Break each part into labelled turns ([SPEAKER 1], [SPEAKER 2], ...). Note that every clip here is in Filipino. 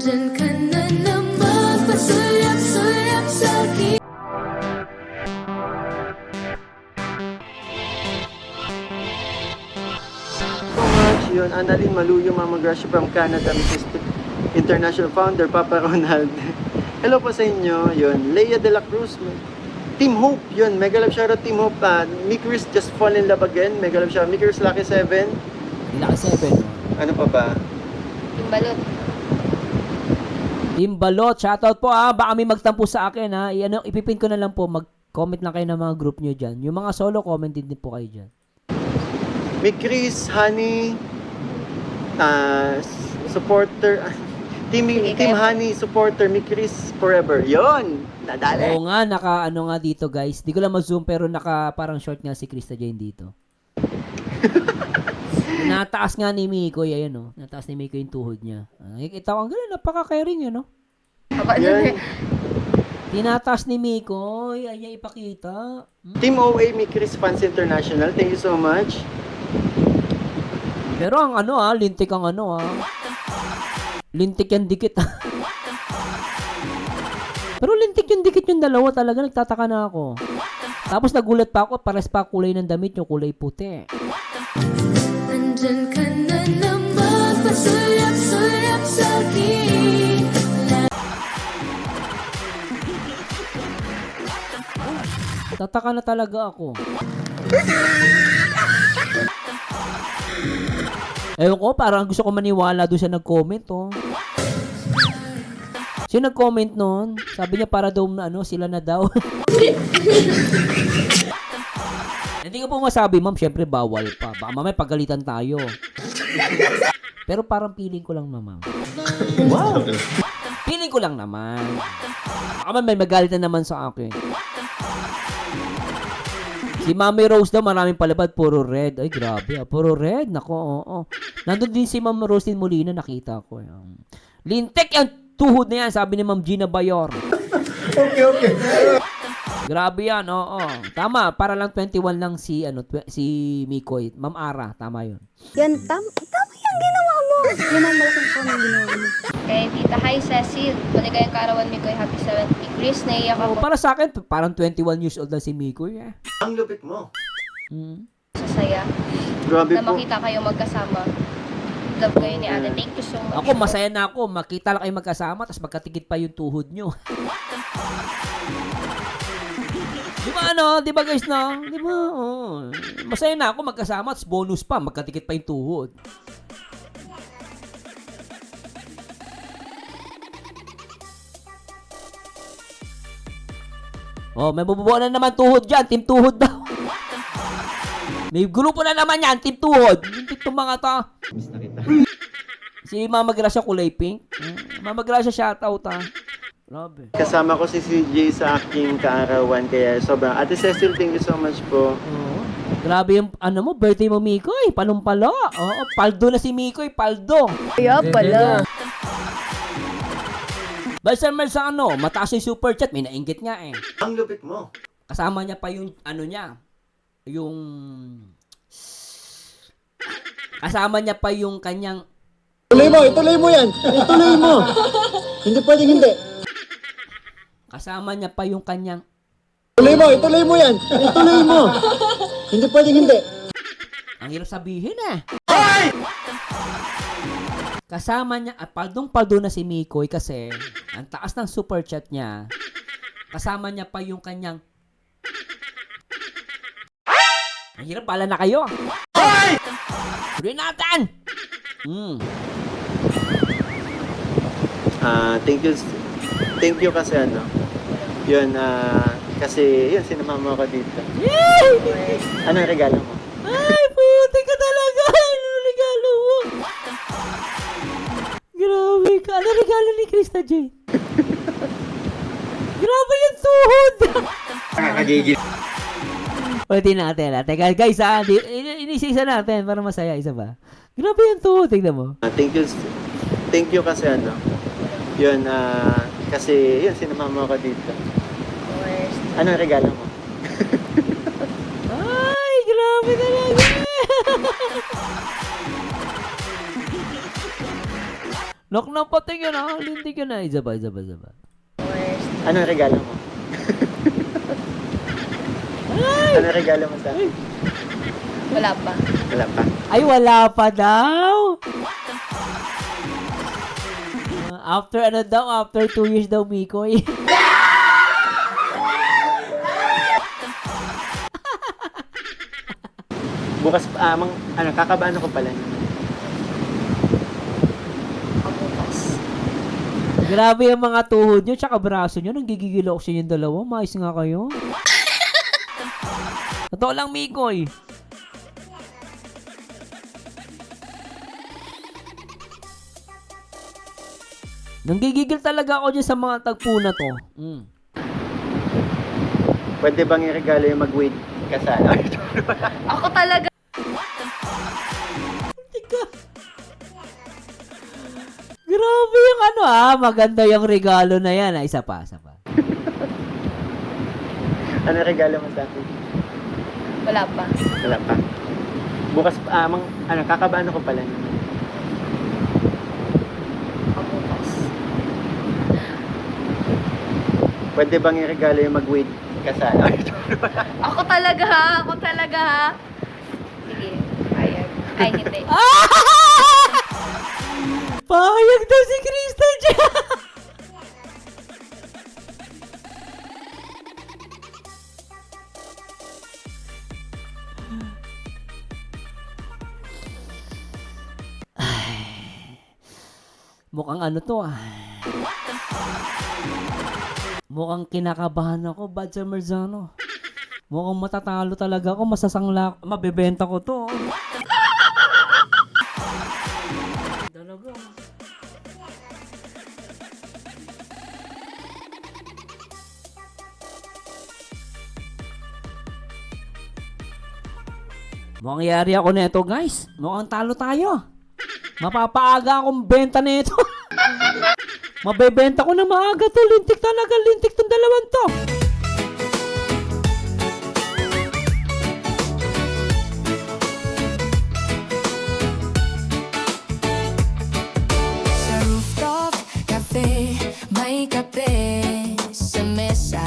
[SPEAKER 1] Nandyan ka na naman, pasulak-sulak sa'kin.
[SPEAKER 2] So much yun, Annalyn Maluyo, Mama Gracia from Canada, Mrs. International Founder, Papa Ronald. Hello po sa inyo, yun, Leia de la Cruz, Team Hope, yun, mega love shoutout Team Hope, Mikris just fall in love again, mega love shoutout, Mikris Lucky 7,
[SPEAKER 3] Lucky 7.
[SPEAKER 2] ano pa ba?
[SPEAKER 4] Timbalot.
[SPEAKER 3] Team Balot, shoutout po baka may magtampo sa akin ipipin ko na lang po, mag-comment lang kayo ng mga group nyo dyan. Yung mga solo, comment din po kayo dyan.
[SPEAKER 2] Mikris, Honey, supporter, Team Honey, supporter, Mikris forever, yun, nadali.
[SPEAKER 3] Oo nga, nga dito guys. Di ko lang ma-zoom pero parang short nga si Krista Jane dito. Nataas nga ni Miko, ayan nataas ni Miko yung tuhod niya. Nakikita ko, ang galing, napaka-caring yun,
[SPEAKER 2] Yan.
[SPEAKER 3] Tinataas ni Miko, ay niya ipakita.
[SPEAKER 2] Team OA, Mikris Fans International, thank you so much.
[SPEAKER 3] Pero ang lintik ang lintik yan dikit Pero lintik yung dikit yung dalawa talaga, nagtataka na ako. Tapos nagulat pa ako, pares pa kulay ng damit yung kulay puti.
[SPEAKER 1] Nandyan ka na naman, pasulak-sulak sa'kin.
[SPEAKER 3] Tataka na talaga ako. Ewan ko, parang gusto ko maniwala doon sa nag-comment, Sino nag-comment noon? Sabi niya para daw sila na daw. Hindi ko po masabi, ma'am, syempre bawal pa. Baka mamaya pagalitan tayo. Pero parang feeling ko lang naman. Wow! Feeling ko lang naman. Baka may magalit na naman sa akin. Si Mami Rose daw, maraming palabad, puro red. Ay, grabe puro red. Nako, oo. Nandun din si Ma'am Roslyn Molina, nakita ko. Lintik yung tuhod na yan, sabi ni Ma'am Gina Bayor.
[SPEAKER 2] Okay.
[SPEAKER 3] Grabe yan, oo. Tama, para lang 21 lang si Mikoy. Ma'am Ara, tama yun.
[SPEAKER 4] Yan, tama yung ginawa mo. Yan ang malaking po ng ginawa mo. Kay Tita Hi Cecil, maligayang karawan mi ko'y happy 70. Chris, naiyak ako
[SPEAKER 3] Para sa akin, parang 21 years old na si Mikoy.
[SPEAKER 2] Ang lupit mo.
[SPEAKER 4] sa saya.
[SPEAKER 2] Grabe
[SPEAKER 4] Na
[SPEAKER 2] po.
[SPEAKER 4] makita kayo magkasama. Love kayo ni Ate. Thank you so much.
[SPEAKER 3] Ako, masaya na ako. Makita lang kayo magkasama, tapos magkatikit pa yung tuhod nyo. Di ba Di ba guys Di ba? Oh. Masaya na ako magkasama, tapos bonus pa, magkatikit pa yung tuhod. Oh, may bubuo na naman tuhod dyan. Team tuhod daw. May grupo na naman yan. Team tuhod. Lintik itong mga to.
[SPEAKER 2] Miss na kita.
[SPEAKER 3] Si Mama Gracia kulay pink. Mama Gracia shoutout Grabe.
[SPEAKER 2] Kasama ko si CJ sa aking kaarawan, kaya sobrang. Ate Cecil, thank you so much po.
[SPEAKER 3] Oo. Grabe yung birthday mo Mikoy. Palumpalo. Oo, paldo na si Mikoy. Paldo.
[SPEAKER 4] Kaya pala.
[SPEAKER 3] Basta mal sa mataas yung super chat. May nainggit nga
[SPEAKER 2] Ang lupit mo.
[SPEAKER 3] Kasama niya pa yung niya. Yung kasama niya pa yung kanyang
[SPEAKER 2] Ituloy mo yan. Ituloy mo. Hindi pwedeng hindi.
[SPEAKER 3] kasama niya pa yung kanyang
[SPEAKER 2] Ituloy mo yan. Ituloy mo. Hindi pwedeng hindi.
[SPEAKER 3] ang hirap sabihin Kasama niya, paldong-paldo na si Mikoy kasi ang taas ng super chat niya. Kasama niya pa yung kanyang ang hirap, pala na kayo. Tuloy natin!
[SPEAKER 2] Thank you kasi yun, kasi yun, sinamama ko dito.
[SPEAKER 3] Yay!
[SPEAKER 2] Anong regalo mo?
[SPEAKER 3] Ay, puti ka talaga! Anong regalo mo? Grabe ka. Ano regalo ni Krista J? Grabe yung tuhod!
[SPEAKER 2] Nakakagigil.
[SPEAKER 3] Ulitin natin. Teka, guys, inisisa natin para masaya. Isa ba? Grabe yung tuhod. Tignan mo.
[SPEAKER 2] Thank you kasi yun, kasi yun, sinamama ko dito. Anong regalo mo?
[SPEAKER 3] Ay, grabe talaga. Lock na pati yun ha. Lintik yun ha. Isa ba.
[SPEAKER 4] Worst.
[SPEAKER 2] Anong regalo mo? Anong regalo mo sa akin?
[SPEAKER 4] Wala pa.
[SPEAKER 2] Wala pa.
[SPEAKER 3] Ay, wala pa daw. After ano daw? After 2 years daw, Mikoy.
[SPEAKER 2] Bukas, kakabahan ako pala.
[SPEAKER 4] Pabukas.
[SPEAKER 3] Grabe yung mga tuhod nyo, tsaka braso nyo. Nanggigigil ako sa inyong dalawa. Mais nga kayo. Totoo lang, Mikoy. Nanggigigil talaga ako dyan sa mga tagpo na to.
[SPEAKER 2] Pwede bang i-regalo yung mag-wait kasala?
[SPEAKER 4] Ako talaga.
[SPEAKER 3] Tika. Grabe yung ano maganda yung regalo na yan. Isa pa.
[SPEAKER 2] Anong regalo mo sa akin?
[SPEAKER 4] Wala pa.
[SPEAKER 2] Wala pa. Bukas, kakabahan ako pala.
[SPEAKER 4] Pabukas.
[SPEAKER 2] Pwede bang i-regalo yung mag-wait kasala?
[SPEAKER 4] Ako talaga ha. Sige, payag. Ay, hindi.
[SPEAKER 3] Pahayag daw si Krista dyan. Mukhang ano to Mukhang kinakabahan ako, Bad Sir Marzano. Mukhang matatalo talaga ako, masasangla, mabebenta ko to. Talaga. Mukhang yari ako nito, guys. Mukhang talo tayo. Mapapaaga akong benta nito. Mabebenta ko na maaga to. Lintik talaga. Lintik tong dalawan to.
[SPEAKER 1] Sa rooftop cafe, may kape sa mesa.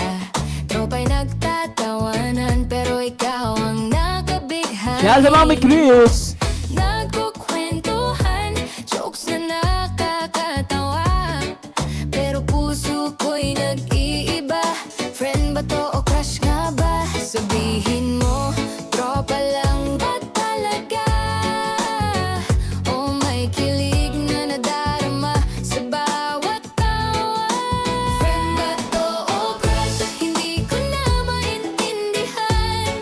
[SPEAKER 1] Tropa'y nagtatawanan, pero ikaw ang nakabighan.
[SPEAKER 3] Kaya sa mga may Chris.
[SPEAKER 1] Nagkukwentuhan, jokes na nakakatawa, pero puso ko'y nag-iiba. Friend ba to o crush nga ba? Sabihin mo, tropa lang ba talaga? O may kilig na nadarama sa bawat tawa? Friend ba to o crush? Hindi ko na maintindihan.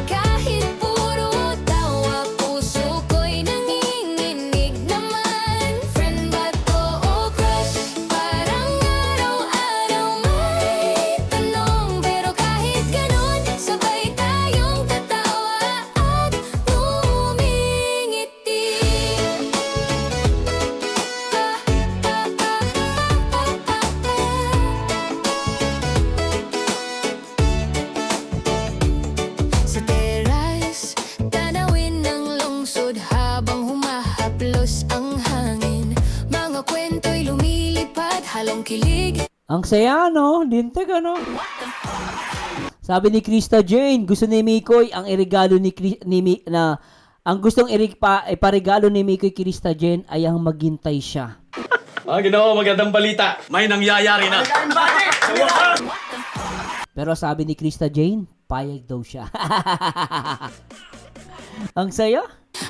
[SPEAKER 1] Kahit puro tawa, puso ko'y nanginginig naman. Friend ba to o crush? Parang araw-araw may tanong, pero kahit ganun, sabay tayong tatawa at ngumingiti. Sa teras, tanawin ng lungsod habang humahaplos ang hangin. Mga kwento'y lumilipad, halong kilig.
[SPEAKER 3] Ang saya, no? Lintik, ano? Sabi ni Krista Jane, gusto ni Mikoy ang iregalo ang gustong iparegalo ni Mikoy Krista Jane ay ang maghintay siya.
[SPEAKER 5] Ginawa, magandang balita. May nangyayari na.
[SPEAKER 3] Pero sabi ni Krista Jane, payag daw siya. Ang saya.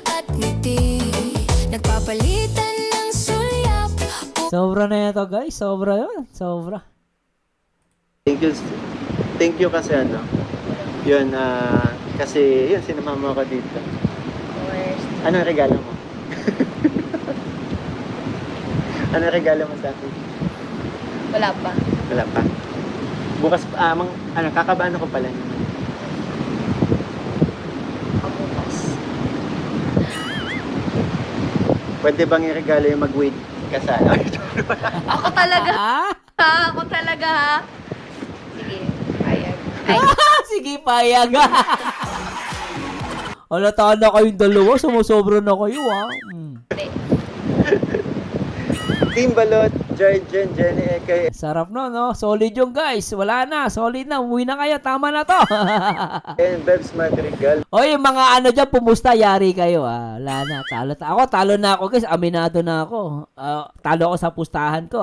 [SPEAKER 1] At ngiti, nagpapalitan ng sulyap.
[SPEAKER 3] Sobra na ito, guys. Sobra yun. Sobra.
[SPEAKER 2] Thank you kasi yun, kasi yun, sinamama ko dito.
[SPEAKER 4] Worst.
[SPEAKER 2] Anong regalo mo? Anong regalo mo sa akin?
[SPEAKER 4] Wala pa.
[SPEAKER 2] Wala pa. Bukas, kakabahan ako pala.
[SPEAKER 4] Pabukas.
[SPEAKER 2] Pwede bang i-regalo yung mag-wait kasala?
[SPEAKER 4] Ako talaga
[SPEAKER 3] Ah?
[SPEAKER 4] ha. Ako talaga ha. Sige, payag. Ay,
[SPEAKER 3] Sige, payag. Halata na kayong dalawa. Sumusobra na kayo, ha?
[SPEAKER 4] hindi.
[SPEAKER 2] Team Balot, Jarjen, Jenny, Ekay,
[SPEAKER 3] Sarap no? Solid yung guys. Wala na. Solid na. Umuwi na kayo. Tama na to.
[SPEAKER 2] and Bebs Madrigal.
[SPEAKER 3] Oy, yung mga ano dyan, pumusta, yari kayo. Wala na. Talo na ako guys. Aminado na ako. Talo ako sa pustahan ko.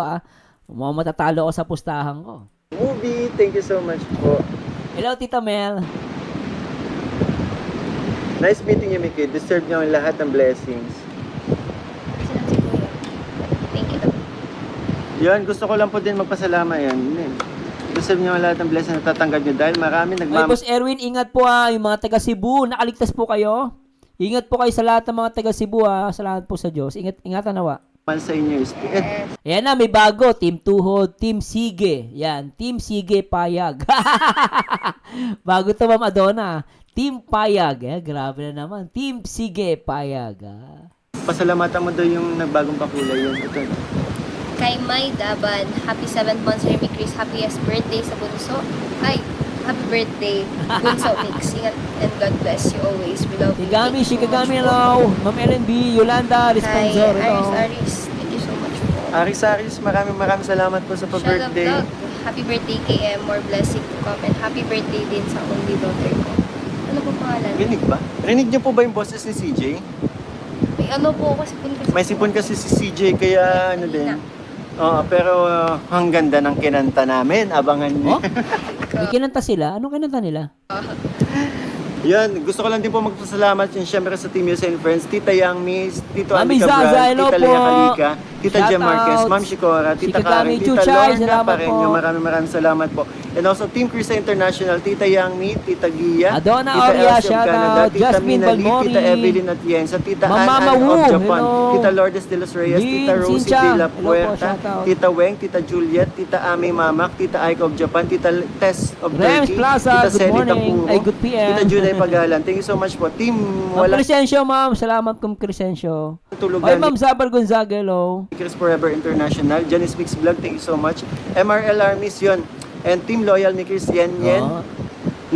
[SPEAKER 3] Matatalo ako sa pustahan ko.
[SPEAKER 2] Movie, thank you so much po.
[SPEAKER 3] Hello, Tita Mel.
[SPEAKER 2] Nice meeting you, Mickey. Deserve niyo ang lahat ng blessings.
[SPEAKER 4] Thank you.
[SPEAKER 2] Yan, gusto ko lang po din magpasalamat yan. Deserve niyo ang lahat ng blessings na tatanggap niyo dahil marami
[SPEAKER 3] Ay, Boss Erwin, ingat po yung mga taga Cebu. Nakaligtas po kayo. Ingat po kayo sa lahat ng mga taga Cebu Salamat po sa Diyos. Ingatan nawa.
[SPEAKER 2] sa inyo is
[SPEAKER 3] Ayan na, may bago. Team Tuhod, Team Sige. Yan, Team Sige Payag. Bago to, Ma'am Adona. Team Payag. Grabe na naman. Team Sige Payag.
[SPEAKER 2] pasalamatan mo daw yung nagbagong pakulay yun. Ito.
[SPEAKER 4] Kay May Daban, happy 7th month Remy Chris, happiest birthday sa bunso. Ay, happy birthday, bunso mix. Ingat and God bless you always. We love you.
[SPEAKER 3] Shigami, Shikagami, hello. Ma'am LNB, Yolanda,
[SPEAKER 4] Kay
[SPEAKER 3] Responsor.
[SPEAKER 4] Aris, thank you so much po.
[SPEAKER 2] Aris, maraming salamat po sa pa-birthday.
[SPEAKER 4] Vlog, happy birthday KM, more blessing to come. And happy birthday din sa only daughter ko. Ano po pangalan?
[SPEAKER 2] Rinig ba? Rinig niyo po ba yung boses ni CJ?
[SPEAKER 4] May ano po ako, sipon kasi.
[SPEAKER 2] May sipon kasi si CJ kaya ano din. Oo, pero ang ganda ng kinanta namin. Abangan niyo.
[SPEAKER 3] Oh? May kinanta sila? Anong kinanta nila?
[SPEAKER 2] Yan, gusto ko lang din po magpasalamat yun syempre sa Team Yusa and Friends, Tita Yang Miss, Tito
[SPEAKER 3] Mami
[SPEAKER 2] Andy
[SPEAKER 3] Zaza,
[SPEAKER 2] Cabral,
[SPEAKER 3] hello
[SPEAKER 2] Tita
[SPEAKER 3] po.
[SPEAKER 2] Lea Calica, Tita
[SPEAKER 3] Shout
[SPEAKER 2] Jem Marquez,
[SPEAKER 3] out.
[SPEAKER 2] Ma'am Shikora, Tita
[SPEAKER 3] Shikagami,
[SPEAKER 2] Karen, Tita
[SPEAKER 3] Chuchay,
[SPEAKER 2] Lorna
[SPEAKER 3] salamat
[SPEAKER 2] Pareño,
[SPEAKER 3] po.
[SPEAKER 2] maraming salamat po. And also Team Krisa International, Tita Yang Mi, Tita Gia,
[SPEAKER 3] Adona
[SPEAKER 2] Tita
[SPEAKER 3] Aurea,
[SPEAKER 2] Elsie of
[SPEAKER 3] shout
[SPEAKER 2] Canada,
[SPEAKER 3] out.
[SPEAKER 2] Tita
[SPEAKER 3] Jasmine
[SPEAKER 2] Mina Lee,
[SPEAKER 3] Balmori.
[SPEAKER 2] Tita Evelyn Atienza, Tita
[SPEAKER 3] Mama
[SPEAKER 2] Ann
[SPEAKER 3] Wu,
[SPEAKER 2] of Japan,
[SPEAKER 3] hello.
[SPEAKER 2] Tita Lourdes de los Reyes,
[SPEAKER 3] Lin,
[SPEAKER 2] Tita Rosie
[SPEAKER 3] Cynthia,
[SPEAKER 2] de la
[SPEAKER 3] hello po,
[SPEAKER 2] Puerta,
[SPEAKER 3] shout out.
[SPEAKER 2] Tita Weng, Tita Juliet, Tita Ami Mamak, Tita Aiko of Japan, Tita Tess of
[SPEAKER 3] Rems
[SPEAKER 2] Turkey,
[SPEAKER 3] Plaza,
[SPEAKER 2] Tita
[SPEAKER 3] good
[SPEAKER 2] Selly
[SPEAKER 3] morning.
[SPEAKER 2] Tapuro,
[SPEAKER 3] Ay, good PM.
[SPEAKER 2] Tita Juday Pagalan. Thank you so much po. Team
[SPEAKER 3] Ma'am
[SPEAKER 2] Walang
[SPEAKER 3] Crescencio, ma'am. Salamat kong Crescencio.
[SPEAKER 2] Tulugan.
[SPEAKER 3] Ay, Ma'am Zabal Gonzaga, hello.
[SPEAKER 2] Chris Forever International. Janice Mix Vlog, thank you so much. MRL Armies yun. And Team Loyal ni Chris Yen Yen.
[SPEAKER 3] Oh.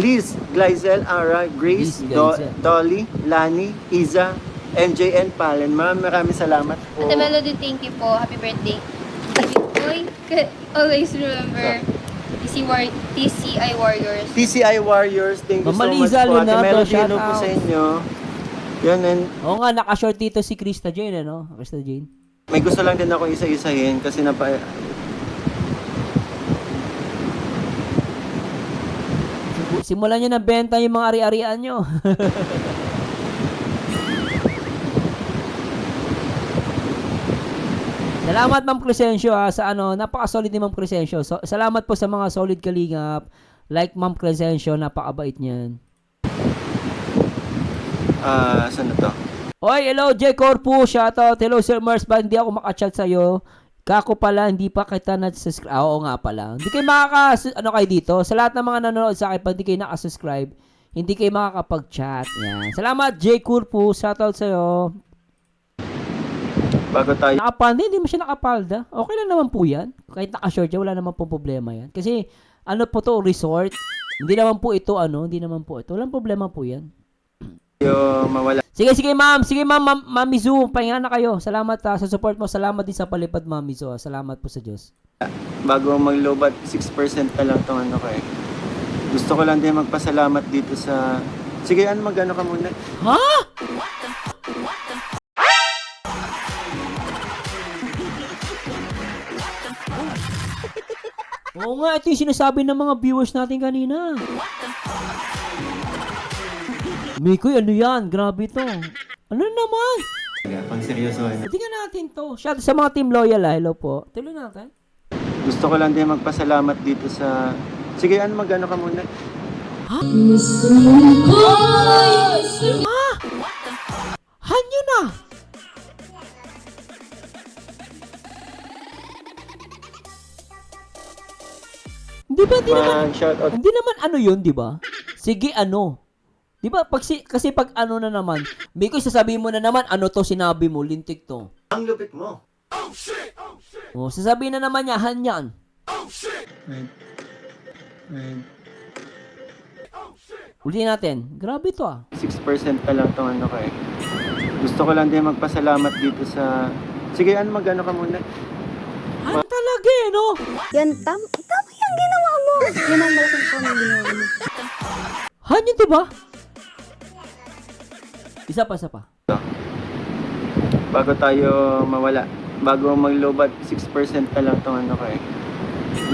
[SPEAKER 2] Liz, Glyzel, Ara, Grace,
[SPEAKER 3] Liz, Glyzel.
[SPEAKER 2] Dolly, Lani, Iza, MJN Palen. Maraming salamat po.
[SPEAKER 4] Ate Melody, thank you po. Happy birthday. Oy, always remember TCI Warriors.
[SPEAKER 2] TCI Warriors, thank you
[SPEAKER 3] Mama
[SPEAKER 2] so
[SPEAKER 3] Liza,
[SPEAKER 2] much po. Ate
[SPEAKER 3] Leonardo,
[SPEAKER 2] Melody,
[SPEAKER 3] shout
[SPEAKER 2] hello po
[SPEAKER 3] out.
[SPEAKER 2] sa inyo. Yan, and
[SPEAKER 3] Oo nga, naka-short dito si Krista Jane, ano? Krista Jane.
[SPEAKER 2] may gusto lang din ako isa-isahin kasi
[SPEAKER 3] Simulan nyo na benta yung mga ari-arian nyo. Salamat Ma'am Crescencio sa napaka-solid ni Ma'am Crescencio. Salamat po sa mga solid kalingap. Like Ma'am Crescencio, napakabait niyan.
[SPEAKER 2] saan na to?
[SPEAKER 3] Oy, hello J. Corpu, shoutout. Hello Sir Mars, ba hindi ako makachat sa'yo? Kako pala, hindi pa kita na-subscribe. Oo nga pala. Hindi kayo kayo dito? Sa lahat ng mga nanonood sa akin, pag hindi kayo nakasubscribe, hindi kayo makakapag-chat. Yan. Salamat J. Corpu, shoutout sa'yo.
[SPEAKER 2] Bago tayo.
[SPEAKER 3] Nakapalda, hindi mo siya nakapalda. Okay lang naman po yan. Kahit naka-short siya, wala naman po problema yan. Kasi, resort. Hindi naman po ito, Walang problema po yan.
[SPEAKER 2] Mawala.
[SPEAKER 3] Sige ma'am. Sige ma'am, Mami Zu, pahinga na kayo. Salamat sa support mo. Salamat din sa palipad, Mami Zu. Salamat po sa Diyos.
[SPEAKER 2] Bago maglobat, 6% na lang itong ano ko eh. Gusto ko lang din magpasalamat dito sa... Sige, magano ka muna?
[SPEAKER 3] Ha? Oo nga, ito yung sinasabi ng mga viewers natin kanina. Mikoy, ano yan? Grabe to. Ano naman?
[SPEAKER 2] Pang seryoso.
[SPEAKER 3] Tingnan natin to. Shout sa mga team loyal hello po. Tuloy natin.
[SPEAKER 2] Gusto ko lang din magpasalamat dito sa... Sige, magano ka muna?
[SPEAKER 3] Ha? Hanyo na! Di ba,
[SPEAKER 2] Shout out.
[SPEAKER 3] hindi naman yun, di ba? Sige, Di ba, kasi pag na naman, Mikoy, sasabihin mo na naman, to sinabi mo, lintik to.
[SPEAKER 2] Ang lupit mo.
[SPEAKER 3] Oh, sasabihin na naman niya, hanyan. Ulitin natin. Grabe to
[SPEAKER 2] 6% na lang itong ano ko eh. Gusto ko lang din magpasalamat dito sa... Sige, magano ka muna?
[SPEAKER 3] eh, no?
[SPEAKER 6] Yan, tama yung ginawa mo. Yan ang malaking tama yung ginawa mo.
[SPEAKER 3] Han yun, diba? Isa pa.
[SPEAKER 2] Bago tayo mawala, bago maglobat, 6% na lang tong ano ko eh.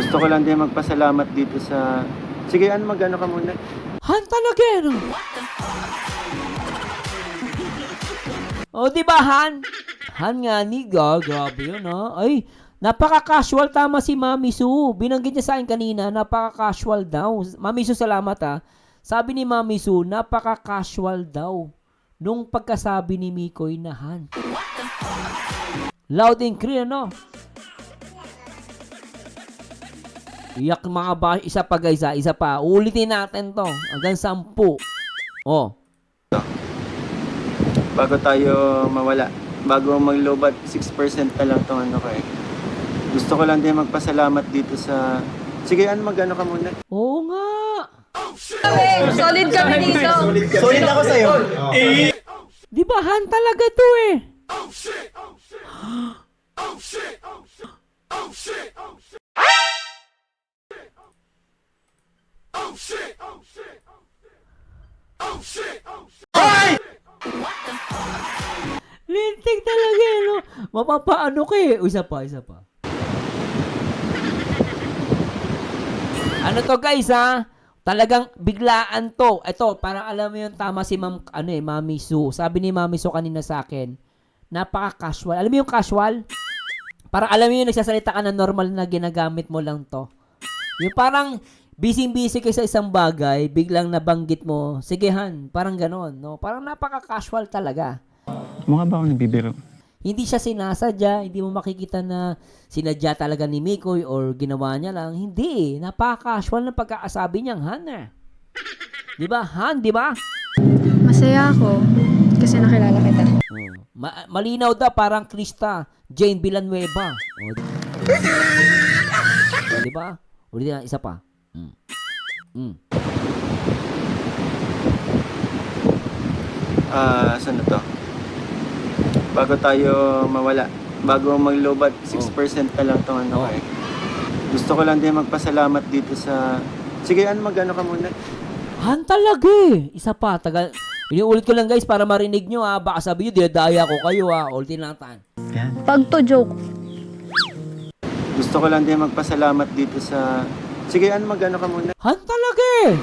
[SPEAKER 2] Gusto ko lang din magpasalamat dito sa... Sige, mag-ano ka muna.
[SPEAKER 3] Han talaga, eh, no? O, diba, Han? Han nga, niga. Grabe yun, ha? Ay, napaka-casual tama si Mami Su. Binanggit niya sa akin kanina, napaka-casual daw. Mami Su, salamat, ha? Sabi ni Mami Su, napaka-casual daw nung pagkasabi ni Mikoy na Han. Loud and clear, no? Iyak mga ba, isa pa guys, ha? Isa pa. Ulitin natin to. Hanggang 10. Oh.
[SPEAKER 2] Bago tayo mawala, bago maglobat, 6% na lang tong ano ko eh. Gusto ko lang din magpasalamat dito sa... Sige, mag-ano ka muna.
[SPEAKER 3] Oo nga.
[SPEAKER 6] Solid kami dito.
[SPEAKER 2] Solid ako sa'yo.
[SPEAKER 3] Di ba Han talaga to eh? Lintik talaga eh, no? Mapapaano ka eh. Isa pa. Ano to guys, ha? Talagang biglaan to. Ito, parang alam mo yung tama si Mami Su. Sabi ni Mami Su kanina sa akin, napaka-casual. Alam mo yung casual? Parang alam mo yung nagsasalita ka na normal na ginagamit mo lang to. Yung parang busy-busy ka sa isang bagay, biglang nabanggit mo, sige Han, parang ganon, no? Parang napaka-casual talaga.
[SPEAKER 2] Mukha ba ako nagbibiro?
[SPEAKER 3] Hindi siya sinasadya, hindi mo makikita na sinadya talaga ni Mikoy or ginawa niya lang. Hindi, napaka-casual na pagkakasabi niyang Han eh. Di ba? Han, di ba?
[SPEAKER 6] Masaya ako kasi nakilala kita.
[SPEAKER 3] Malinaw daw parang Krista, Jane Villanueva. Di ba? Ulitin na, isa pa.
[SPEAKER 2] Saan na to? Bago tayo mawala, bago maglobat, 6% na lang tong ano ko eh. Gusto ko lang din magpasalamat dito sa... Sige, mag-ano ka muna.
[SPEAKER 3] Han talaga eh. Isa pa, Inuulit ko lang guys para marinig nyo ha. Baka sabi nyo, dinadaya ko kayo ha. Ulitin lang tan.
[SPEAKER 6] Pag to joke.
[SPEAKER 2] Gusto ko lang din magpasalamat dito sa... Sige, mag-ano ka muna.
[SPEAKER 3] Han talaga eh.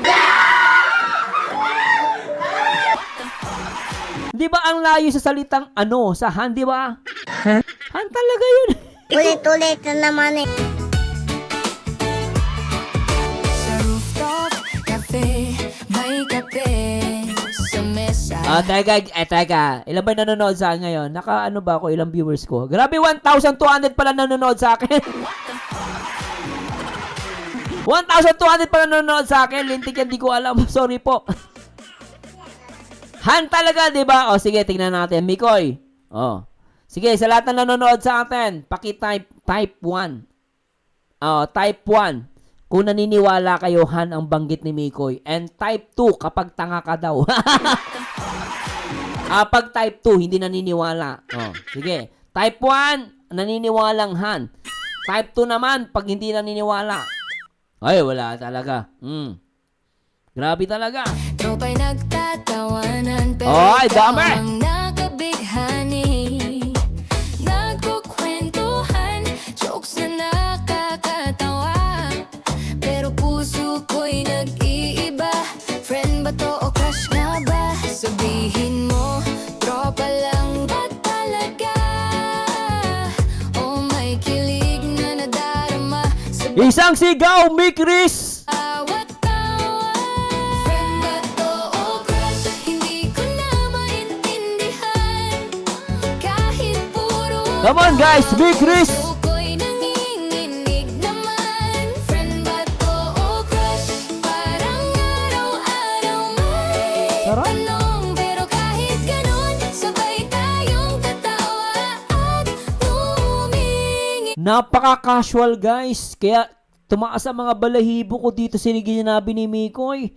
[SPEAKER 3] Di ba ang layo sa salitang ano, sa Han, di ba? Han talaga yun.
[SPEAKER 6] Ulit-ulit na naman eh.
[SPEAKER 1] Sa rooftop cafe, may kape sa mesa.
[SPEAKER 3] Teka. Ilan ba nanonood sa akin ngayon? Ano ba ako? Ilang viewers ko? Grabe, 1,200 pala nanonood sa akin. 1,200 pala nanonood sa akin. Lintik yan, di ko alam. Sorry po. Han talaga, di ba? O, sige, tingnan natin. Mikoy. O. Sige, sa lahat na nanonood sa atin, type 1. Type 1. Kung naniniwala kayo, Han ang banggit ni Mikoy. And type 2, kapag tanga ka daw. Pag type 2, hindi naniniwala. O, sige. Type 1, naniniwalang Han. Type 2 naman, pag hindi naniniwala. Ay, wala talaga. Grabe talaga.
[SPEAKER 1] Tropa'y nagtatawanan pero
[SPEAKER 3] Ay, dami!
[SPEAKER 1] ikaw ang nakabighani. Nagkukwentuhan, jokes na nakakatawa. Pero puso ko'y nag-iiba. Friend ba to o crush nga ba? Sabihin mo, tropa lang ba talaga? Oh, may kilig na nadarama sa
[SPEAKER 3] Isang sigaw, Mikris!
[SPEAKER 1] bawat tawa. Friend ba to o crush? Hindi ko na maintindihan. Kahit puro
[SPEAKER 3] Come on guys, Mikris!
[SPEAKER 1] puso ko'y nanginginig naman. Friend ba to o crush? Parang araw-araw may
[SPEAKER 3] Sarap.
[SPEAKER 1] tanong. Pero kahit ganun, sabay tayong tatawa at tumingin.
[SPEAKER 3] Napaka-casual guys. Kaya tumaas ang mga balahibo ko dito sinabi ni Mikoy.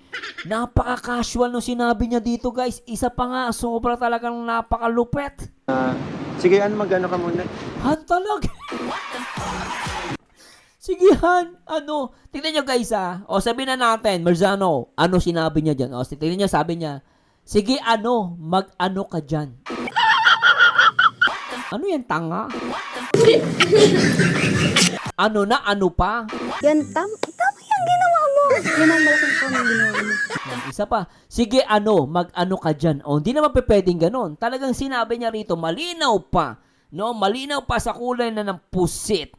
[SPEAKER 3] Napaka-casual nung sinabi niya dito guys. Isa pa nga, sobra talagang napakalupet.
[SPEAKER 2] Sige, mag-ano ka muna.
[SPEAKER 3] Han talaga. Sige, Han, ano? Tingnan nyo guys O sabihin na natin, Marzano, ano sinabi niya dyan? O tingnan nyo, sabi niya, sige, ano, mag-ano ka dyan. Ano yan, tanga? Ano na, ano pa?
[SPEAKER 6] Yan, tama yung ginawa mo. Yan ang malaking po ng ginawa mo.
[SPEAKER 3] Isa pa, sige, ano, mag-ano ka dyan. O, hindi naman pwedeng ganon. Talagang sinabi niya rito, malinaw pa. No, malinaw pa sa kulay na ng pusit.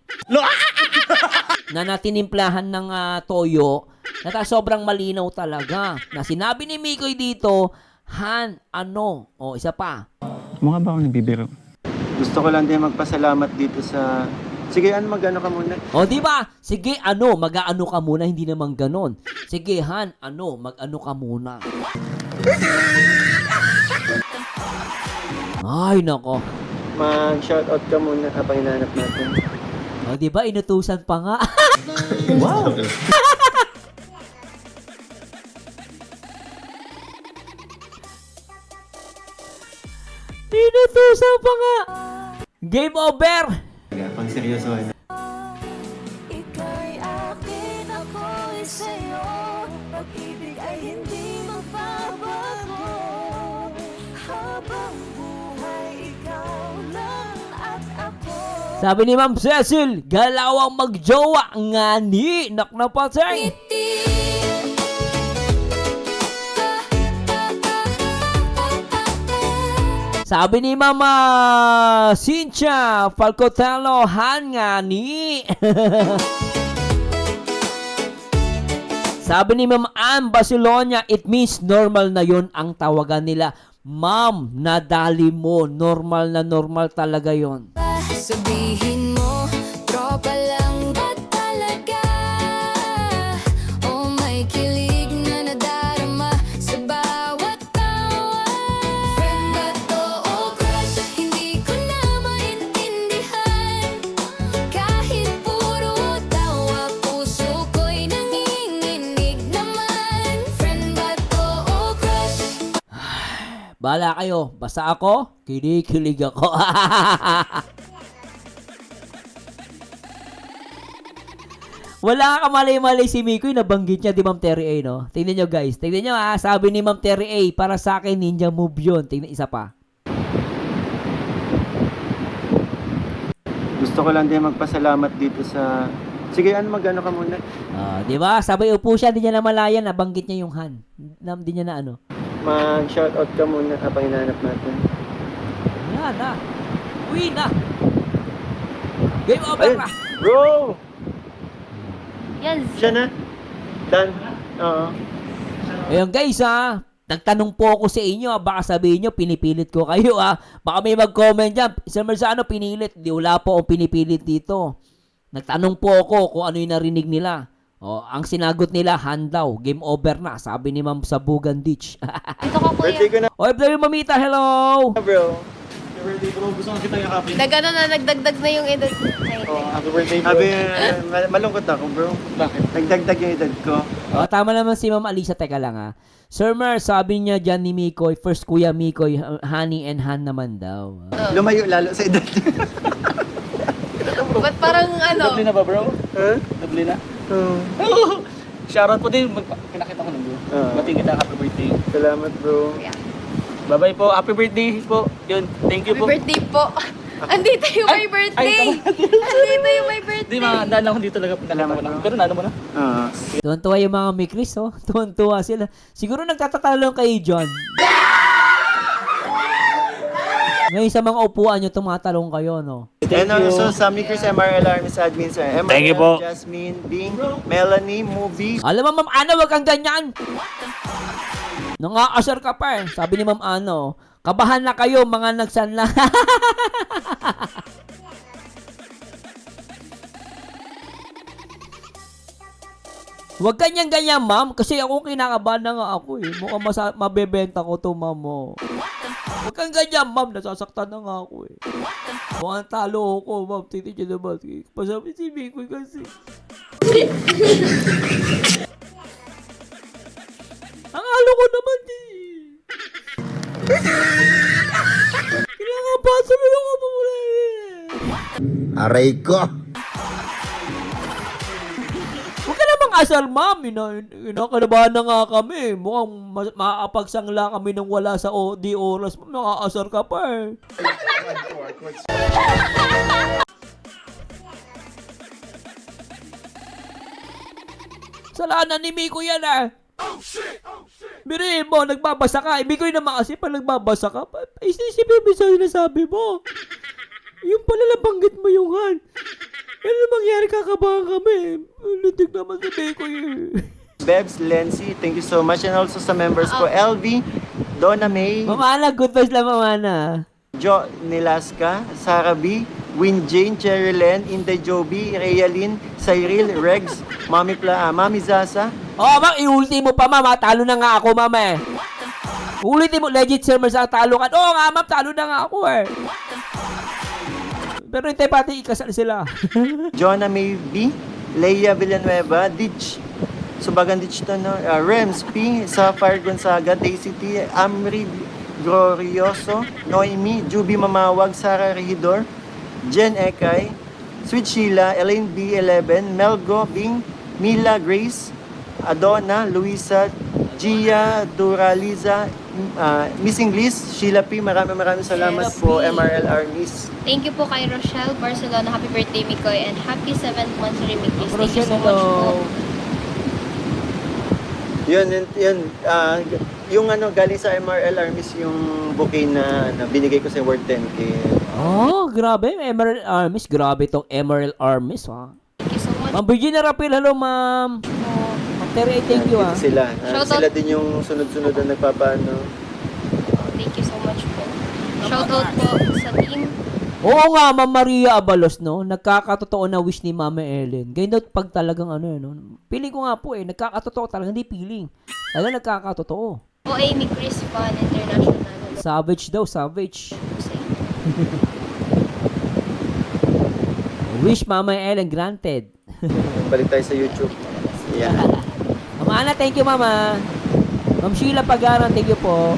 [SPEAKER 3] Na natinimplahan ng toyo. Na sobrang malinaw talaga. Na sinabi ni Mikoy dito, Han, ano? O, isa pa.
[SPEAKER 2] Mukha ba ako nagbibiro? Gusto ko lang din magpasalamat dito sa... Sige, mag-ano ka muna.
[SPEAKER 3] O, di ba? Sige, ano, mag-ano ka muna, hindi naman ganon. Sige, Han, ano, mag-ano ka muna. Ay, nako.
[SPEAKER 2] Mag-shoutout ka muna habang hinahanap natin.
[SPEAKER 3] O, di ba? Inutusan pa nga.
[SPEAKER 2] Wow!
[SPEAKER 3] Inutusan pa nga. Game over.
[SPEAKER 2] Pang seryoso na.
[SPEAKER 1] Ika'y akin, ako'y sa'yo. Pag-ibig ay hindi magbabago. Habang buhay, ikaw lang at ako.
[SPEAKER 3] Sabi ni Ma'am Cecil, galawang magjowa nga ni. Nak na patay. Sabi ni Mama Cynthia Falcotelo, Han nga ni. Sabi ni Ma'am Ann Basilonia, it means normal na yon ang tawagan nila. Ma'am, nadali mo. Normal na normal talaga yon.
[SPEAKER 1] Sabihin mo, tropa lang ba talaga? O may kilig na nadarama sa bawat tawa? Friend ba to o crush? Hindi ko na maintindihan. Kahit puro tawa, puso ko'y nanginginig naman. Friend ba to o crush?
[SPEAKER 3] Bahala kayo. Basta ako, kinikilig ako. Wala ka mali-mali si Mikoy, nabanggit niya di Ma'am Terry A, no? Tingnan nyo guys. Tingnan nyo sabi ni Ma'am Terry A, para sa akin, ninja move yun. Tingnan isa pa.
[SPEAKER 2] Gusto ko lang din magpasalamat dito sa... Sige, mag-ano ka muna.
[SPEAKER 3] Di ba? Sabay upo siya, di niya namalayan, nabanggit niya yung Han. Di niya na ano.
[SPEAKER 2] Mag-shoutout ka muna habang hinahanap natin.
[SPEAKER 3] Yan na. Uwi na. Game over
[SPEAKER 2] Ayun!
[SPEAKER 3] na.
[SPEAKER 2] Bro!
[SPEAKER 4] Yes.
[SPEAKER 2] Siya na? Done? Oo.
[SPEAKER 3] Ayun guys nagtanong po ako sa inyo baka sabihin nyo pinipilit ko kayo baka may mag-comment dyan, Sir Marzano pinilit, di wala po akong pinipilit dito. Nagtanong po ako kung ano yung narinig nila. Ang sinagot nila, Han daw, game over na, sabi ni Ma'am Sabugan Ditch.
[SPEAKER 4] Ito ko,
[SPEAKER 2] Birthday ko
[SPEAKER 4] kuya.
[SPEAKER 2] na,
[SPEAKER 3] OFW Mamita, hello!
[SPEAKER 2] bro.
[SPEAKER 5] Birthday bro, gusto ko kita yakapin.
[SPEAKER 4] Nagano na, nagdagdag na yung edad.
[SPEAKER 5] Happy birthday bro.
[SPEAKER 2] Sabi, malungkot ako, bro.
[SPEAKER 5] Bakit?
[SPEAKER 2] Nagdagdag yung edad ko.
[SPEAKER 3] Tama naman si Ma'am Alisa, teka lang Sir Mer, sabi niya dyan ni Mikoy, first Kuya Mikoy, Honey and Han naman daw.
[SPEAKER 2] Lumayo lalo sa edad.
[SPEAKER 4] Ba't parang ano?
[SPEAKER 5] Doble na ba bro?
[SPEAKER 2] Huh?
[SPEAKER 5] Doble na?
[SPEAKER 2] Oo.
[SPEAKER 5] Shoutout po din, pinakita ko lang bro. Batiin kita, happy birthday.
[SPEAKER 2] Salamat, bro.
[SPEAKER 5] Bye-bye po, happy birthday po. Yun, thank you
[SPEAKER 4] Happy
[SPEAKER 5] po.
[SPEAKER 4] birthday po. Andito yung my birthday. Andito yung my birthday.
[SPEAKER 5] Hindi, daan lang ako dito talaga.
[SPEAKER 2] Salamat,
[SPEAKER 5] Lang.
[SPEAKER 2] bro.
[SPEAKER 5] Pero nalo mo na.
[SPEAKER 3] Tuwan-tuwa yung mga Mikris, tuwan-tuwa sila. Siguro nagtatatalong kayo, John. Ngayon sa mga upuan nyo, tumatalong kayo, no?
[SPEAKER 2] And also sa Mikris MRLR, Miss Admin, sir. MRL,
[SPEAKER 5] Thank you po.
[SPEAKER 2] Jasmine, Bing, Melanie, Movie.
[SPEAKER 3] Alam mo, Ma'am Ana, wag kang ganyan! Nang-aasar ka pa Sabi ni Ma'am Ano, kabahan na kayo, mga nagsanla. Wag ganyan-ganyan, ma'am. Kasi ako kinakabahan na nga ako Mukhang mabebenta ko to, ma'am. Wag kang ganyan, ma'am. Nasasaktan na nga ako Mukhang talo ako, ma'am. Titi nyo naman. Pasabi si Mikoy kasi. Ang alo ko naman Kailangan ba? Sabi ako muna
[SPEAKER 7] Aray ko!
[SPEAKER 3] asar, ma'am. Kinakabahan na nga kami. Mukhang makakapagsangla kami ng wala sa di oras. Nakaasar ka pa eh. Salanan ni Miko yan ah. Birihin mo, nagbabasa ka. Miko yun naman kasi pa nagbabasa ka. Isisipin mo sa sinasabi mo. Yung pala nabanggit mo yung han. Ano mangyari, kakabahan kami. Lutig naman sa Miko yun.
[SPEAKER 2] Bebs, Lency, thank you so much. And also sa members ko, LV, Donna May,
[SPEAKER 3] Mama Ana, good vibes lang Mama Ana.
[SPEAKER 2] Jo Nilasca, Sarah B, Win Jane, Cherry Len, Inday Joby, Realin, Cyril, Regs, Mami Zaza.
[SPEAKER 3] Oh, ma'am, iulti mo pa, ma'am. Talo na nga ako, ma'am eh. Ulitin mo, legit sir, sa talo ka. Oo nga, ma'am, talo na nga ako eh. Pero hindi pati ikasal sila.
[SPEAKER 2] Jonah May B, Leia Villanueva, Ditch, Subagan Ditch to, no? Rems P, Sapphire Gonzaga, Daisy T, Amri Glorioso, Noemi, Juby Mamawag, Sara Regidor, Jen Ekay, Sweet Sheila, Elaine B11, Melgo Bing, Mila Grace, Adona, Luisa, Gia, Duraliza, Missing Liz, Sheila P, maraming salamat
[SPEAKER 3] Sheila
[SPEAKER 2] po,
[SPEAKER 3] P.
[SPEAKER 2] MRL Armies.
[SPEAKER 4] Thank you po kay Rochelle Barcelona. Happy birthday, Mikoy. And happy 7th month rin, Mikoy. Thank you
[SPEAKER 3] Rochelle,
[SPEAKER 4] so much po.
[SPEAKER 2] Yung galing sa MRL Armies yung bouquet na binigay ko sa worth 10K.
[SPEAKER 3] Oh, grabe. Emerald Armies. Grabe itong Emerald Armies, ha.
[SPEAKER 4] Thank you so much
[SPEAKER 3] Ma'am Virginia Rapil, hello, ma'am.
[SPEAKER 4] po.
[SPEAKER 3] Ma'am Terry, thank you, ha.
[SPEAKER 2] Dito sila.
[SPEAKER 4] Shoutout.
[SPEAKER 2] Sila din yung sunod-sunod na nagpapaano.
[SPEAKER 4] Thank you so much po. Shoutout po sa team.
[SPEAKER 3] Oo nga, Ma'am Maria Abalos, no? Nagkakatotoo na wish ni Mama Ellen. Ganyan daw pag talagang no? Feeling ko nga po nagkakatotoo talaga, hindi feeling. Talaga nagkakatotoo.
[SPEAKER 4] O Amy Chris Fan International.
[SPEAKER 3] Savage daw, savage.
[SPEAKER 4] Sa inyo.
[SPEAKER 3] Wish Mama Ellen granted.
[SPEAKER 2] Balik tayo sa YouTube. Yan.
[SPEAKER 3] Mama Ana, thank you, Mama. Ma'am Sheila Pagaran, thank you po.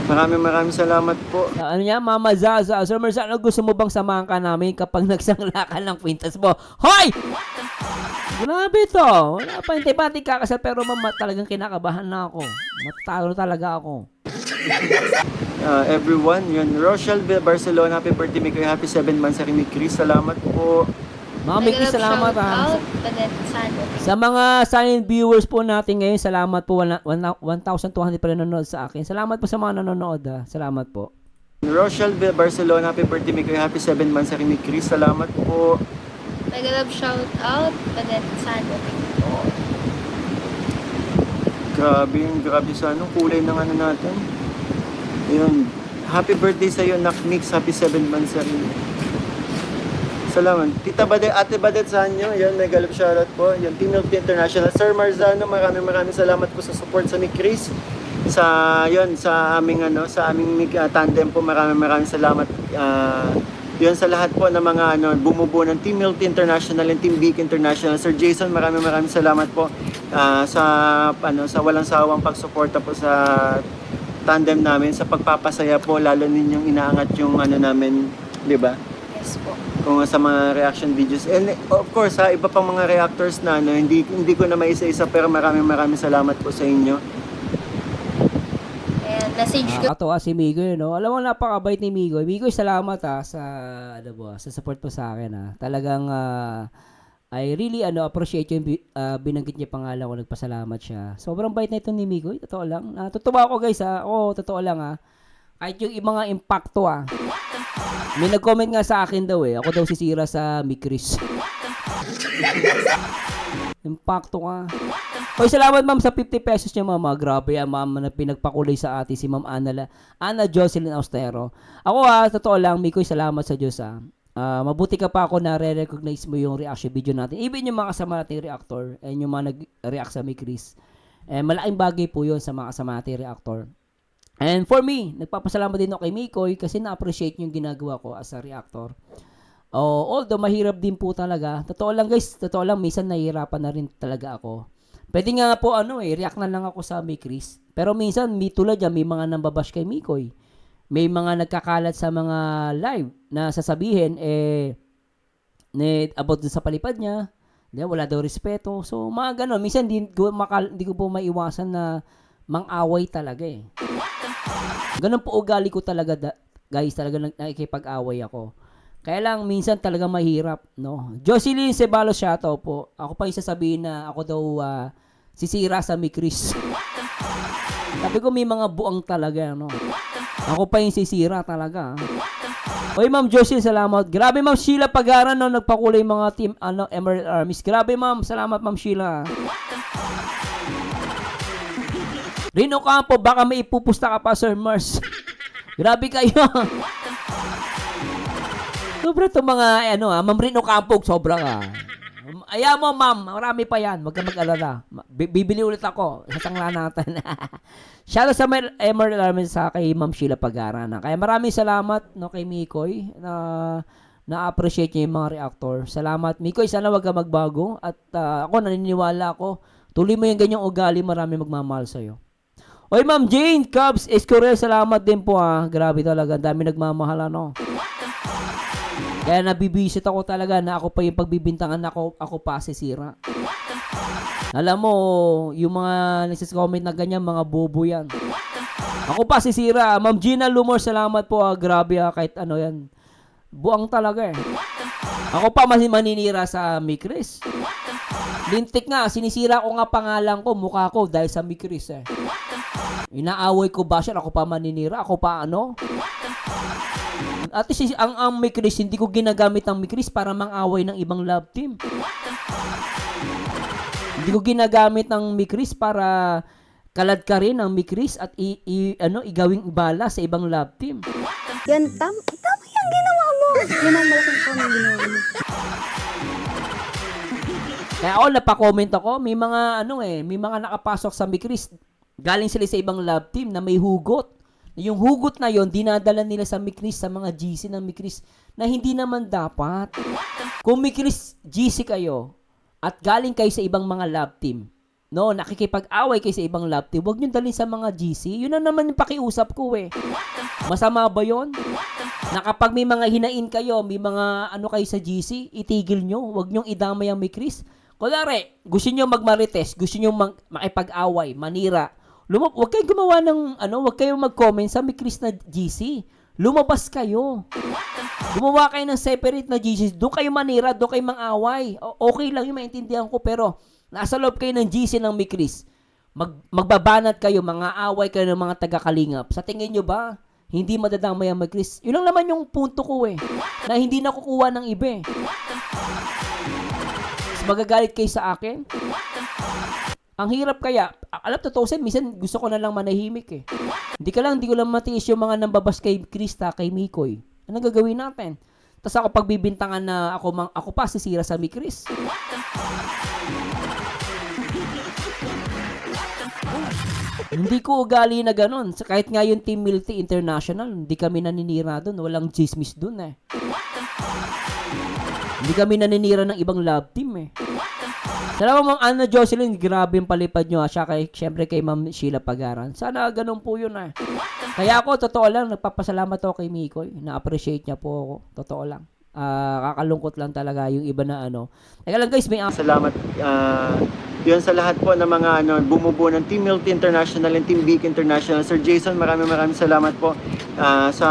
[SPEAKER 2] Maraming salamat po.
[SPEAKER 3] Ano niya, Mama Zaza. Sir Mersan, gusto mo bang samahan ka namin kapag nagsangla ka ng kwintas mo? Hoy! Grabe to. Wala pa, hindi pa kakasal, pero mama, talagang kinakabahan na ako. Matalo talaga ako.
[SPEAKER 2] Everyone, yun. Rochelle Barcelona, happy birthday, Mikoy. Happy 7 months sa Remy Chris. Salamat po.
[SPEAKER 3] Mami, salamat ha.
[SPEAKER 4] Shoutout, Badet Sano.
[SPEAKER 3] Sa mga silent viewers po natin ngayon, salamat po. 1,200 pa rin nanonood sa akin. Salamat po sa mga nanonood ha. Salamat po.
[SPEAKER 2] Rochelle Barcelona, happy birthday, Mikoy. Happy 7 months sa Remy Chris. Salamat po.
[SPEAKER 4] Mega love shoutout, Badet Sano. Thank you po.
[SPEAKER 2] Grabe sa kulay ng natin. Yun. Happy birthday sa iyo, Nak Mix. Happy 7 months sa Remy. Salamat. Tita Badet, Ate Badet sa inyo. Yun, mega love shoutout po. Yun, Team Milk International. Sir Marzano, maraming salamat po sa support sa Mick Chris. Sa aming tandem po, maraming salamat. Yun sa lahat po ng mga bumubuo ng Team Milk International and Team Big International. Sir Jason, maraming salamat po sa walang sawang pagsuporta po sa tandem namin, sa pagpapasaya po, lalo ninyong inaangat yung namin, di ba?
[SPEAKER 4] Yes po.
[SPEAKER 2] Kung sa mga reaction videos. And of course, iba pang mga reactors na hindi ko na maisa-isa, pero maraming salamat po sa inyo.
[SPEAKER 4] And message ko
[SPEAKER 3] Nakakatawa si Migoy, no? Alam mo, napakabait ni Migoy. Migoy, salamat sa support po sa akin ha. Talagang I really appreciate yung binanggit niya pangalan ko, nagpasalamat siya. Sobrang bait na ito ni Migoy, totoo lang. Tutuwa ako guys ha. Oo, totoo lang ha. Kahit yung mga impacto May nag-comment nga sa akin daw ako daw sisira sa Mikris. Impacto ka. Hoy, salamat ma'am sa 50 pesos niya mama. Grabe yan ma'am na pinagpakulay sa atin si ma'am Ana Jocelyn Austero. Ako totoo lang, Mikoy, salamat sa Diyos mabuti ka pa ako na re-recognize mo yung reaction video natin. Even yung mga kasama nating reactor and yung mga nag-react sa Mikris. Malaking bagay po yun sa mga kasama nating reactor. And for me, nagpapasalamat din ako kay Mikoy kasi na-appreciate yung ginagawa ko as a reactor. Although mahirap din po talaga. Totoo lang guys, minsan nahihirapan na rin talaga ako. Pwede nga po react na lang ako sa Mikris. Pero minsan, tulad yan, may mga nambabash kay Mikoy. May mga nagkakalat sa mga live na sasabihin, about dun sa palipad niya, Di ba? Wala daw respeto. So, mga ganon. Minsan, di ko po maiwasan na mang-away talaga eh. Ganun po ugali ko talaga, guys. Talaga nakikipag-away ako. Kaya lang, minsan talaga mahirap, no? Jocelyn Ceballos Shato po. Ako pa yung sasabihin na ako daw sisira sa Mikris. Sabi ko, may mga buang talaga, no? Ako pa yung sisira talaga. Oy, Ma'am Jocelyn, salamat. Grabe, Ma'am Sheila Pagaran, no? Nagpakulay mga team, Emerald Armies. Grabe, Ma'am. Salamat, Ma'am Sheila. Rino Campo, baka may ipupusta ka pa, Sir Mars. Grabe kayo. Sobra itong mga, Ma'am Rino Campo, sobra ka. Ayaw mo, Ma'am. Marami pa yan. Huwag ka mag-alala. Bibili ulit ako. Sasangla natin. Shoutout sa Emerald Army sa kay Ma'am Sheila Pagara. Kaya maraming salamat kay Mikoy na-appreciate niya yung mga reactor. Salamat, Mikoy. Sana wag ka magbago. At ako, naniniwala ako. Tuloy mo yung ganyang ugali. Marami magmamahal sa'yo. Oy, Ma'am Jane Cubs Escurel, salamat din po Grabe talaga. Dami nagmamahal, Kaya nabibisit ako talaga na ako pa yung pagbibintangan ako pa sisira. Alam mo, yung mga nagsiscomment na ganyan, mga bobo yan. Ako pa sisira. Ma'am Gina Lumor, salamat po Grabe kahit yan. Buang talaga Ako pa maninira sa Mikris. Lintik nga, sinisira ko nga pangalan ko, mukha ko dahil sa Mikris Inaaway ko ba siya? Ako pa maninira? Ako pa At least ang Mikris, hindi ko ginagamit ang Mikris para mang-away ng ibang love team. Hindi ko ginagamit ng Mikris para kalad ka rin ang Mikris at igawing bala sa ibang love team.
[SPEAKER 6] Yan, tama yung ginawa mo. Yan ang malaking po ng ginawa mo.
[SPEAKER 3] Kaya ako, napakomment ako, may mga nakapasok sa Mikris, galing sila sa ibang love team na may hugot. Yung hugot na yon dinadala nila sa Mikris, sa mga GC ng Mikris, na hindi naman dapat. Kung Mikris GC kayo, at galing kayo sa ibang mga love team, nakikipag-away kayo sa ibang love team, huwag nyo dalhin sa mga GC. Yun na naman yung pakiusap ko Masama ba yun? Na kapag may mga hinain kayo, may mga kayo sa GC, itigil nyo, huwag nyong idamay ang Mikris. Kunwari, gusto nyo magmarites, gusto nyo makipag-away, manira, huwag kayong gumawa huwag kayong mag-comment sa Mikris na GC. Lumabas kayo. Gumawa kayo ng separate na GC. Doon kayo manira, doon kayo mang-away. Okay lang yung maintindihan ko, pero nasa loob kayo ng GC ng Mikris. Magbabanat kayo, mga away kayo ng mga taga-kalingap. Sa tingin nyo ba, hindi madadamay ang Mikris? Yun lang naman yung punto ko na hindi nakukuha ng iba Magagalit kayo sa akin? Ang hirap kaya, alam totoo minsan gusto ko na lang manahimik Hindi ko lang matiis yung mga nambabas kay Krista, kay Mikoy. Anong gagawin natin? Tapos ako pagbibintangan na ako pa sisira sa Mikris. Hindi ko ugali na ganun. Kahit nga yung Team Milty International, hindi kami naninira doon. Walang chismis doon Hindi kami naninira ng ibang love team Salamat, Ma'am Jocelyn, grabe yung palipad nyo siya syempre kay Ma'am Sheila Pagaran. Sana ganun po yun Kaya ako, totoo lang, nagpapasalamat ako kay Mikoy. Na-appreciate niya po ako. Totoo lang. Kakalungkot lang talaga yung iba na Teka lang guys, may
[SPEAKER 2] Salamat yun sa lahat po ng mga bumubuo ng Team Milty International and Team Big International. Sir Jason, maraming salamat po sa...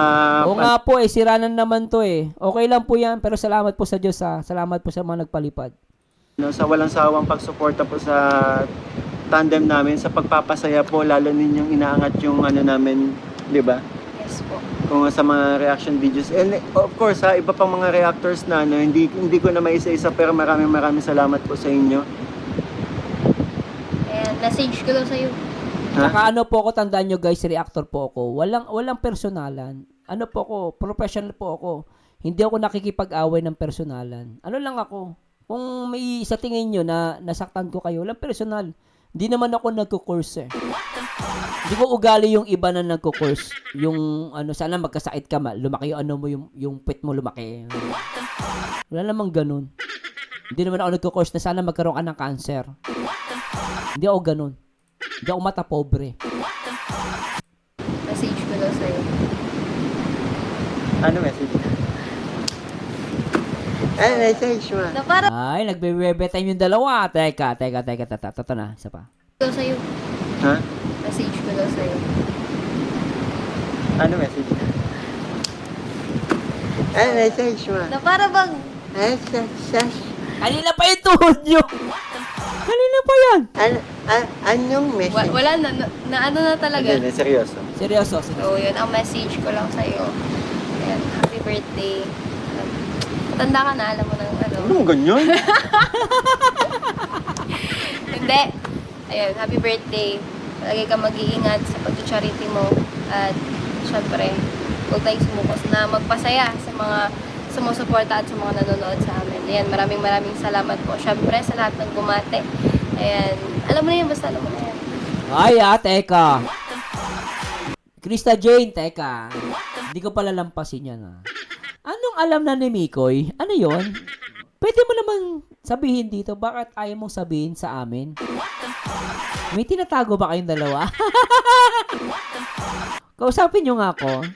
[SPEAKER 3] Oo nga po sira na naman to Okay lang po yan, pero salamat po sa Diyos Salamat po sa mga nagpalipad.
[SPEAKER 2] Sa walang sawang pagsuporta po sa tandem namin, sa pagpapasaya po, lalo ninyong inaangat yung namin, di ba?
[SPEAKER 4] Yes po.
[SPEAKER 2] Kung sa mga reaction videos. And of course, iba pang mga reactors na hindi ko na maisa-isa, pero maraming salamat po sa inyo.
[SPEAKER 4] And message ko lang sa'yo.
[SPEAKER 3] Saka po ako, tandaan nyo guys, reactor po ako. Walang personalan. Po ako, professional po ako. Hindi ako nakikipag-away ng personalan. Lang ako. Kung may sa tingin nyo na nasaktan ko kayo, walang personal. Hindi naman ako nagko-course Hindi ko ugali yung iba na nagko-course. Yung sana magkasakit ka lumaki yung pet mo lumaki. Wala namang ganun. Hindi naman ako nagko-course na sana magkaroon ka ng cancer. Hindi ako ganun. Hindi ako mata pobre.
[SPEAKER 4] Message ko lang sa'yo.
[SPEAKER 2] Ano message? message mo.
[SPEAKER 4] Na para
[SPEAKER 3] Ay, nagbe-bebe time yung dalawa. Teka. Tato na. Isa pa.
[SPEAKER 4] daw sa'yo.
[SPEAKER 2] Ha?
[SPEAKER 4] Message ko daw sa'yo.
[SPEAKER 2] Ano message? Message mo.
[SPEAKER 4] Na para bang
[SPEAKER 3] Kanina pa yung tuhod nyo. Kanina pa yan.
[SPEAKER 2] Anong message?
[SPEAKER 4] wala na ano na talaga.
[SPEAKER 2] Hindi, seryoso.
[SPEAKER 3] Seryoso.
[SPEAKER 4] So, yun ang message ko lang sa'yo. Ayan, happy birthday. Matanda ka na, alam mo nang ano.
[SPEAKER 2] Anong ganyan?
[SPEAKER 4] Hindi. Ayun, happy birthday. Lagi kang mag-iingat sa pag-charity mo. At, syempre, huwag tayong sumukos na magpasaya sa mga sumusuporta at sa mga nanonood sa amin. Ayan, maraming salamat po. Syempre, sa lahat ng bumate. Ayan, alam mo na yan, basta alam mo na yan.
[SPEAKER 3] Ay, teka. Krista Jane, teka. Hindi ko pala lampasin yan, Anong alam na ni Mikoy? Ano yon? Pwede mo namang sabihin dito, bakit ayaw mong sabihin sa amin? May tinatago ba kayong dalawa? Kausapin nyo nga ako.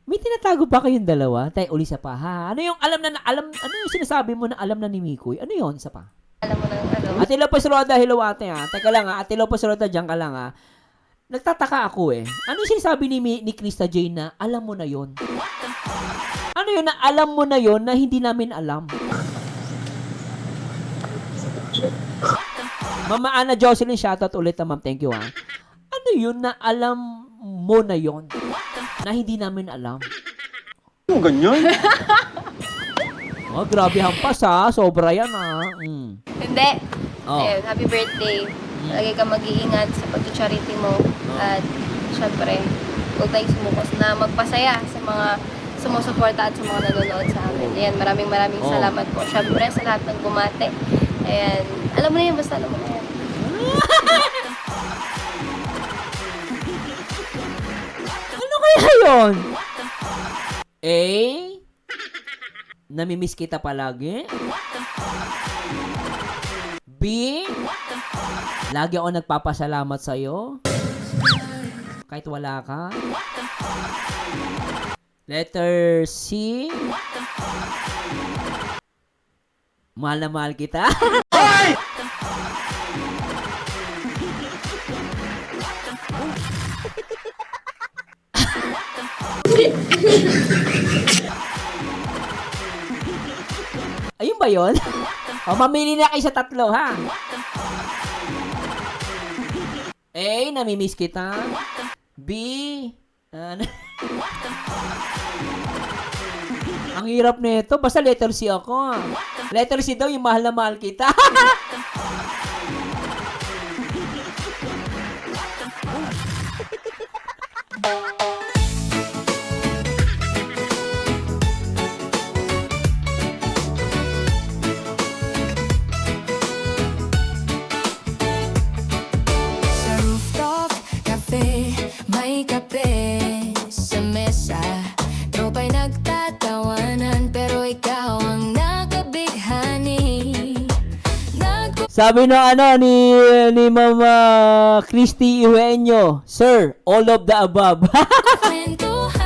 [SPEAKER 3] May tinatago ba kayong dalawa? Ulisa pa, ha? Ano yung ano yung sinasabi mo na alam na ni Mikoy? Ano yon? Isa pa.
[SPEAKER 4] Alam mo na ano.
[SPEAKER 3] Ate Lopez Roda, hello ate, Teka lang, Ate Lopez Roda, dyan ka lang, Nagtataka ako, Ano yung sinasabi ni Krista Jane na alam mo na yon? Ano yun na alam mo na yon na hindi namin alam? Mama Ana Jocelyn, shoutout ulit na ma'am. Thank you, Ano yun na alam mo na yon na hindi namin alam?
[SPEAKER 2] Anong ganyan?
[SPEAKER 3] Oh, grabe hampas, Sobra yan,
[SPEAKER 4] Hindi.
[SPEAKER 3] Oh.
[SPEAKER 4] Ayun, happy birthday. Lagi kang mag-iingat sa pag-charity mo. At, syempre, huwag tayong sumukos na magpasaya sa mga sumusuporta at sa mga nanonood sa amin. Ayan, maraming salamat po. Syempre, sa lahat ng bumate. Ayan, alam mo na yan, basta alam mo na yan.
[SPEAKER 3] Ano kaya yun? Namimiss kita palagi? B, lagi ako nagpapasalamat sa'yo. Kahit wala ka. Letter C, mahal na mahal kita. Ayun ba yun? O, mamili na kayo sa tatlo, ha? A, namimiss kita. B, ang hirap nito. Basta letter C ako. Letter C daw, yung mahal na mahal kita.
[SPEAKER 1] Sa rooftop cafe, may kape sa mesa. Tropa'y nagtatawanan, pero ikaw ang nakabighani.
[SPEAKER 3] Sabi na ni Mama Christy Eugenio, Sir, all of the above.
[SPEAKER 1] Nagkwentuhan